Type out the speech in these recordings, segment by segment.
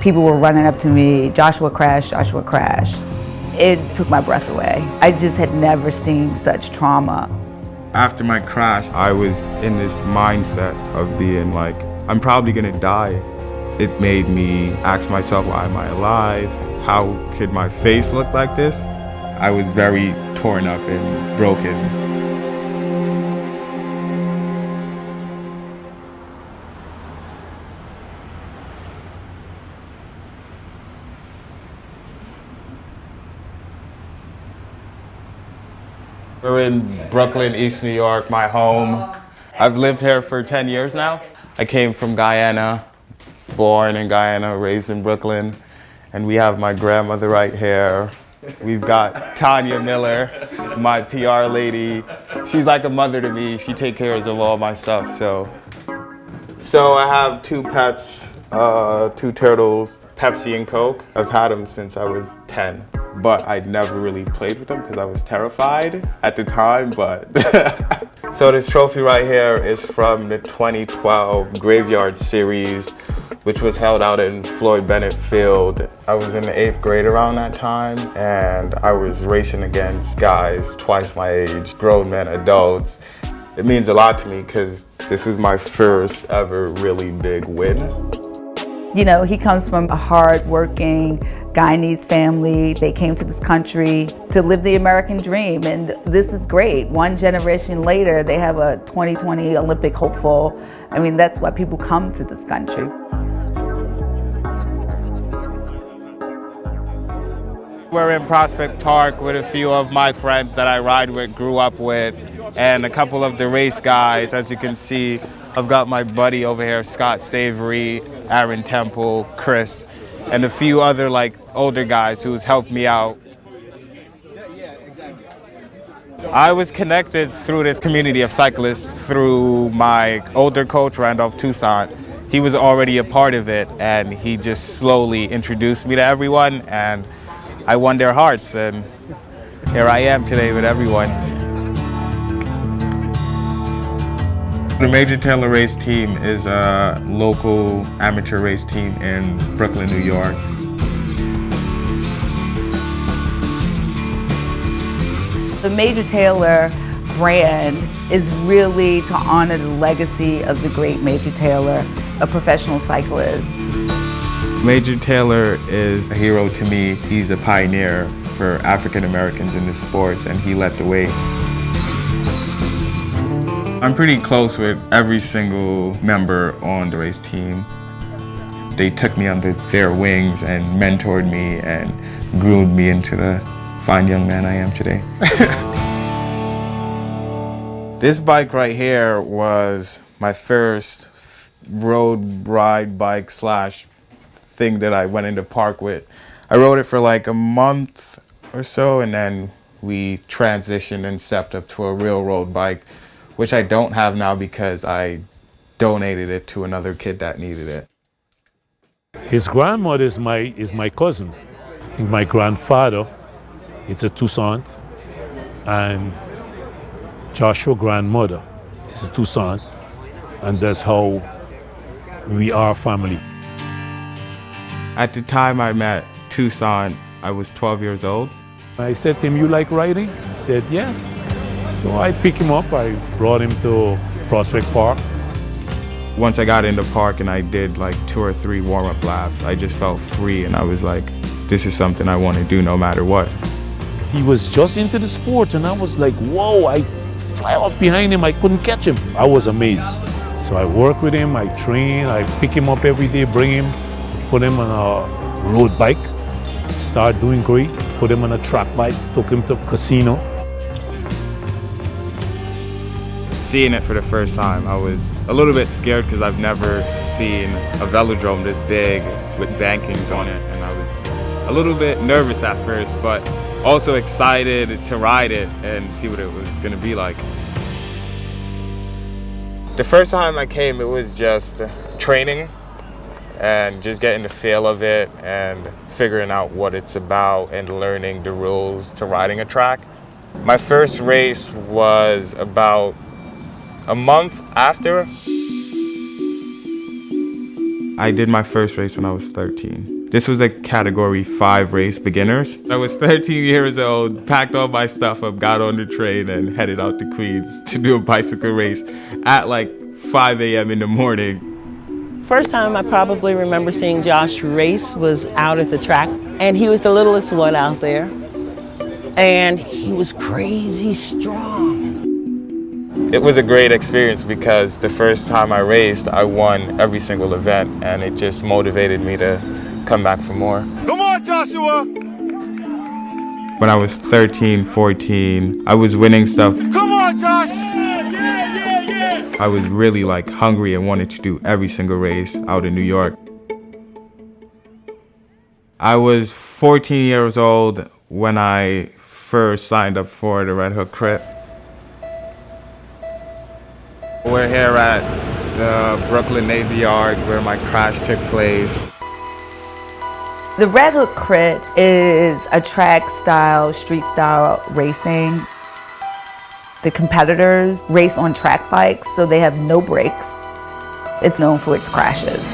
People were running up to me, Joshua crash, Joshua crash. It took my breath away. I just had never seen such trauma. After my crash, I was in this mindset of being like, I'm probably gonna die. It made me ask myself, why am I alive? How could my face look like this? I was very torn up and broken. We're in Brooklyn, East New York, my home. I've lived here for 10 years now. I came from Guyana, born in Guyana, raised in Brooklyn. And we have my grandmother right here. We've got Tanya Miller, my PR lady. She's like a mother to me. She takes care of all my stuff, so I have 2 pets, 2 turtles, Pepsi and Coke. I've had them since I was 10. But I never really played with them because I was terrified at the time, but. So this trophy right here is from the 2012 Graveyard Series, which was held out in Floyd Bennett Field. I was in the 8th grade around that time, and I was racing against guys twice my age, grown men, adults. It means a lot to me because this was my first ever really big win. You know, he comes from a hard-working Guyanese family. They came to this country to live the American dream, and this is great. One generation later, they have a 2020 Olympic hopeful. I mean, that's why people come to this country. We're in Prospect Park with a few of my friends that I ride with, grew up with, and a couple of the race guys. As you can see, I've got my buddy over here, Scott Savory, Aaron Temple, Chris, and a few other like older guys who's helped me out. I was connected through this community of cyclists through my older coach, Randolph Toussaint. He was already a part of it, and he just slowly introduced me to everyone, and I won their hearts, and here I am today with everyone. The Major Taylor race team is a local amateur race team in Brooklyn, New York. The Major Taylor brand is really to honor the legacy of the great Major Taylor, a professional cyclist. Major Taylor is a hero to me. He's a pioneer for African Americans in the sports, and he led the way. I'm pretty close with every single member on the race team. They took me under their wings and mentored me and groomed me into the fine young man I am today. This bike right here was my first road ride bike slash thing that I went into park with. I rode it for like a month or so, and then we transitioned and stepped up to a real road bike, which I don't have now because I donated it to another kid that needed it. His grandmother is my cousin. I think my grandfather, it's a Toussaint, and Joshua's grandmother is a Toussaint, and that's how we are family. At the time I met Toussaint, I was 12 years old. I said to him, "You like riding?" He said, "Yes." So I picked him up, I brought him to Prospect Park. Once I got in the park and I did like 2 or 3 warm-up laps, I just felt free, and I was like, this is something I want to do no matter what. He was just into the sport, and I was like, whoa, I fly up behind him, I couldn't catch him. I was amazed. So I work with him, I train, I pick him up every day, bring him, put him on a road bike, start doing great, put him on a track bike, took him to casino. Seeing it for the first time, I was a little bit scared because I've never seen a velodrome this big with bankings on it, and I was a little bit nervous at first, but also excited to ride it and see what it was going to be like. The first time I came, it was just training and just getting the feel of it and figuring out what it's about and learning the rules to riding a track. My first race was about a month after. I did my first race when I was 13. This was a category 5 race, beginners. I was 13 years old, packed all my stuff up, got on the train and headed out to Queens to do a bicycle race at like 5 a.m. in the morning. First time I probably remember seeing Josh race was out at the track, and he was the littlest one out there. And he was crazy strong. It was a great experience because the first time I raced, I won every single event, and it just motivated me to come back for more. Come on, Joshua! When I was 13, 14, I was winning stuff. Come on, Josh! I was really like hungry and wanted to do every single race out in New York. I was 14 years old when I first signed up for the Red Hook Crit. We're here at the Brooklyn Navy Yard where my crash took place. The Red Hook Crit is a track style, street style racing. The competitors race on track bikes, so they have no brakes. It's known for its crashes.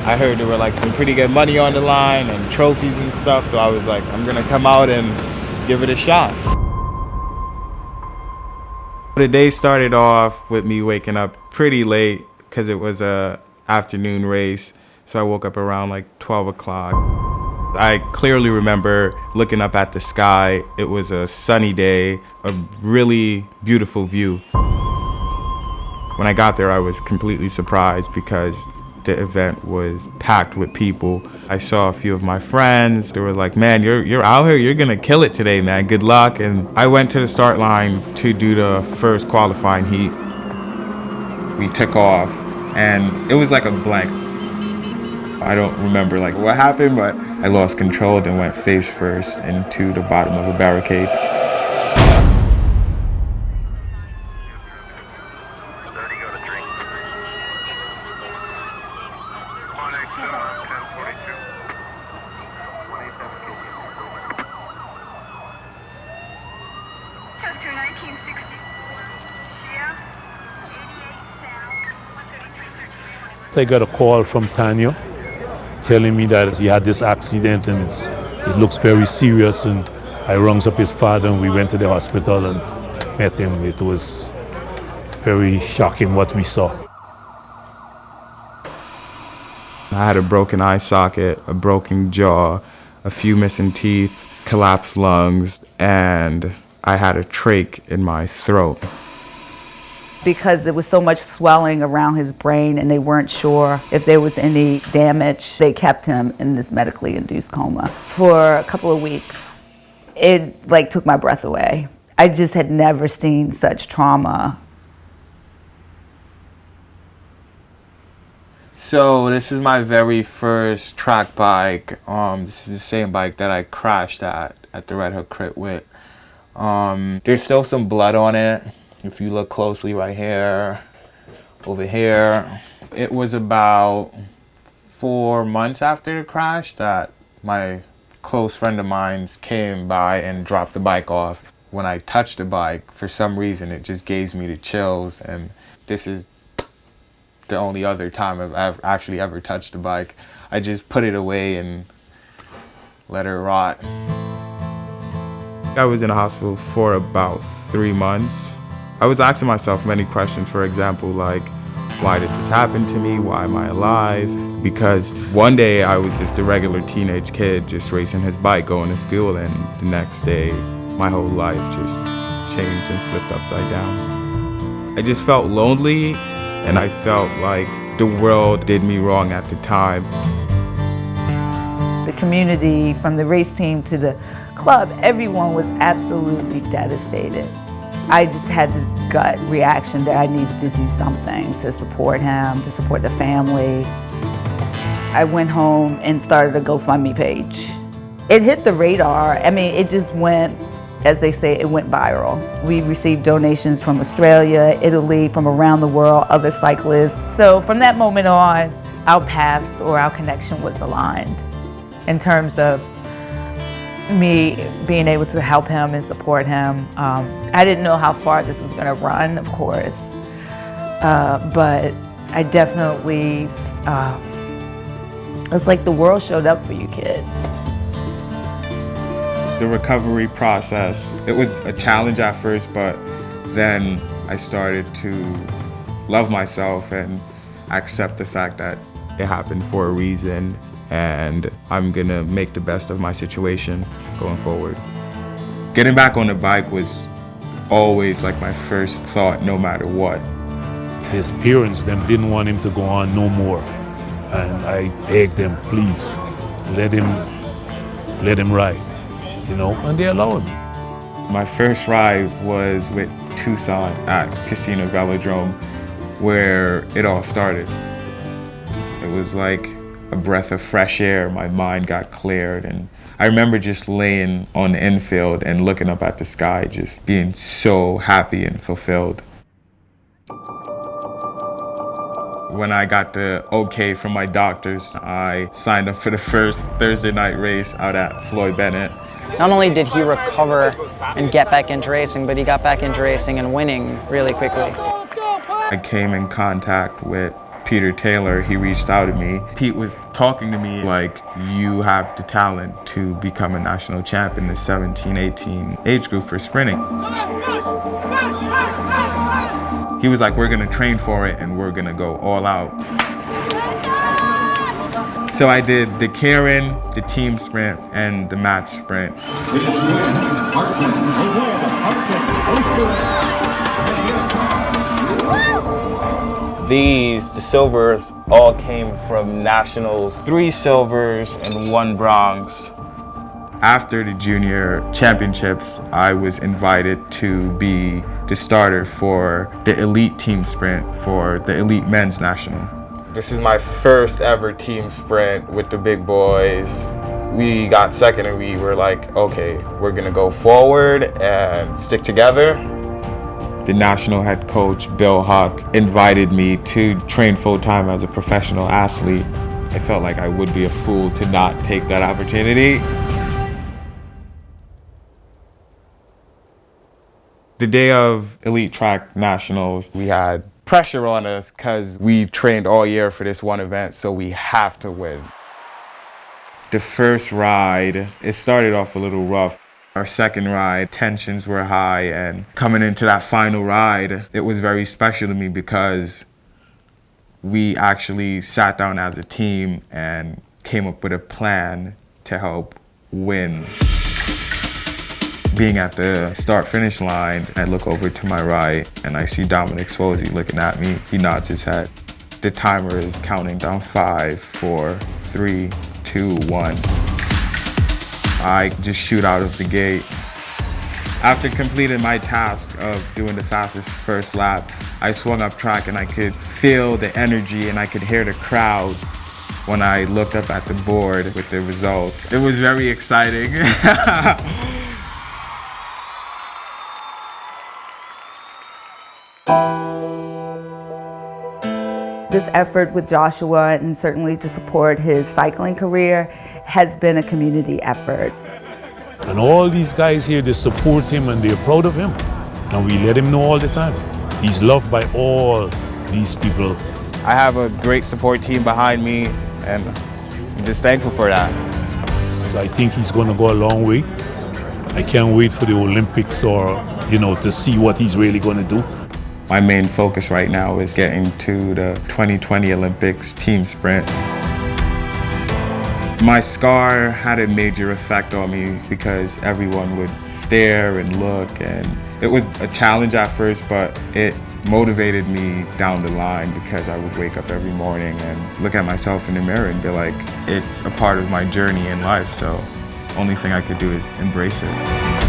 I heard there were like some pretty good money on the line and trophies and stuff, so I was like, I'm gonna come out and give it a shot. The day started off with me waking up pretty late because it was a afternoon race, so I woke up around like 12 o'clock. I clearly remember looking up at the sky. It was a sunny day, a really beautiful view. When I got there, I was completely surprised because the event was packed with people. I saw a few of my friends. They were like, man, you're out here, you're gonna kill it today, man, good luck. And I went to the start line to do the first qualifying heat. We took off and it was like a blank. I don't remember like what happened, but I lost control and went face first into the bottom of a barricade. I got a call from Tanya telling me that he had this accident and it looks very serious, and I rung up his father and we went to the hospital and met him. It was very shocking what we saw. I had a broken eye socket, a broken jaw, a few missing teeth, collapsed lungs, and I had a trach in my throat. Because there was so much swelling around his brain and they weren't sure if there was any damage, they kept him in this medically induced coma for a couple of weeks. It like took my breath away. I just had never seen such trauma. So this is my very first track bike. This is the same bike that I crashed at the Red Hook Crit with. There's still some blood on it. If you look closely right here, over here. It was about 4 months after the crash that my close friend of mine came by and dropped the bike off. When I touched the bike, for some reason, it just gave me the chills, and this is the only other time I've actually ever touched a bike. I just put it away and let her rot. I was in a hospital for about 3 months. I was asking myself many questions, for example, like, why did this happen to me? Why am I alive? Because one day I was just a regular teenage kid just racing his bike, going to school, and the next day my whole life just changed and flipped upside down. I just felt lonely, and I felt like the world did me wrong at the time. The community, from the race team to the club, everyone was absolutely devastated. I just had this gut reaction that I needed to do something to support him, to support the family. I went home and started a GoFundMe page. It hit the radar. I mean, it just went, as they say, it went viral. We received donations from Australia, Italy, from around the world, other cyclists. So from that moment on, our paths or our connection was aligned in terms of me being able to help him and support him. I didn't know how far this was going to run, of course, but I definitely, it's like the world showed up for you, kid. The recovery process, it was a challenge at first, but then I started to love myself and accept the fact that it happened for a reason, and I'm gonna make the best of my situation going forward. Getting back on the bike was always like my first thought, no matter what. His parents, them didn't want him to go on no more. And I begged them, please, let him ride, you know, and they allowed him. My first ride was with Tucson at Kissena Velodrome, where it all started. It was like a breath of fresh air. My mind got cleared, and I remember just laying on the infield and looking up at the sky, just being so happy and fulfilled. When I got the okay from my doctors, I signed up for the first Thursday night race out at FloBikes. Not only did he recover and get back into racing, but he got back into racing and winning really quickly. I came in contact with Peter Taylor. He reached out to me. Pete was talking to me like, you have the talent to become a national champ in the 17-18 age group for sprinting. He was like, we're gonna train for it and we're gonna go all out. So I did the Karen, the team sprint, and the match sprint. The silvers all came from nationals, 3 silvers and 1 bronze. After the junior championships, I was invited to be the starter for the elite team sprint for the elite men's national. This is my first ever team sprint with the big boys. We got second and we were like, okay, we're gonna go forward and stick together. The national head coach, Bill Huck, invited me to train full-time as a professional athlete. I felt like I would be a fool to not take that opportunity. The day of Elite Track Nationals, we had pressure on us because we trained all year for this one event, so we have to win. The first ride, it started off a little rough. Our second ride, tensions were high, and coming into that final ride, it was very special to me because we actually sat down as a team and came up with a plan to help win. Being at the start-finish line, I look over to my right and I see Dominic Swozey looking at me. He nods his head. The timer is counting down 5, 4, 3, 2, 1. I just shoot out of the gate. After completing my task of doing the fastest first lap, I swung up track and I could feel the energy and I could hear the crowd when I looked up at the board with the results. It was very exciting. This effort with Joshua, and certainly to support his cycling career, has been a community effort. And all these guys here, they support him and they're proud of him. And we let him know all the time. He's loved by all these people. I have a great support team behind me, and I'm just thankful for that. I think he's gonna go a long way. I can't wait for the Olympics or, to see what he's really gonna do. My main focus right now is getting to the 2020 Olympics team sprint. My scar had a major effect on me because everyone would stare and look, and it was a challenge at first, but it motivated me down the line because I would wake up every morning and look at myself in the mirror and be like, it's a part of my journey in life, so only thing I could do is embrace it.